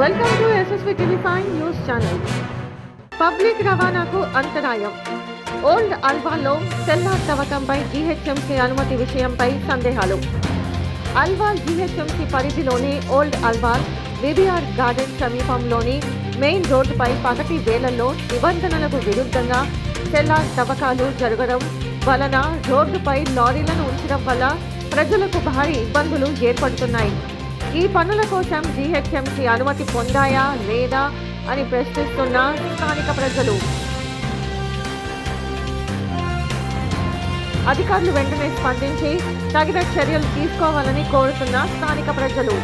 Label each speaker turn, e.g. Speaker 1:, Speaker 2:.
Speaker 1: Welcome to SSV TV5 news channel. Public రవాణాకు అంతరాయం. Old అల్వాల్లో cellar తవ్వకంపై GHMC అనుమతి విషయంపై సందేహాలు. అల్వాల్ జీహెచ్ఎంసీ పరిధిలోని ఓల్డ్ అల్వాల్ విబిఆర్ గార్డెన్ సమీపంలోని మెయిన్ రోడ్డుపై పగటి వేళల్లో నిబంధనలకు విరుద్ధంగా సెల్లార్ తవ్వకాలు జరగడం వలన రోడ్డుపై లారీలను ఉంచడం వల్ల ప్రజలకు భారీ ఇబ్బందులు ఏర్పడుతున్నాయి. ఈ పనుల కోసం జీహెచ్ఎంసీ అనుమతి పొందాయా లేదా అని ప్రశ్నిస్తున్న స్థానిక ప్రజలు. అధికారులు వెంటనే స్పందించి తగిన చర్యలు తీసుకోవాలని కోరుతున్న స్థానిక ప్రజలు.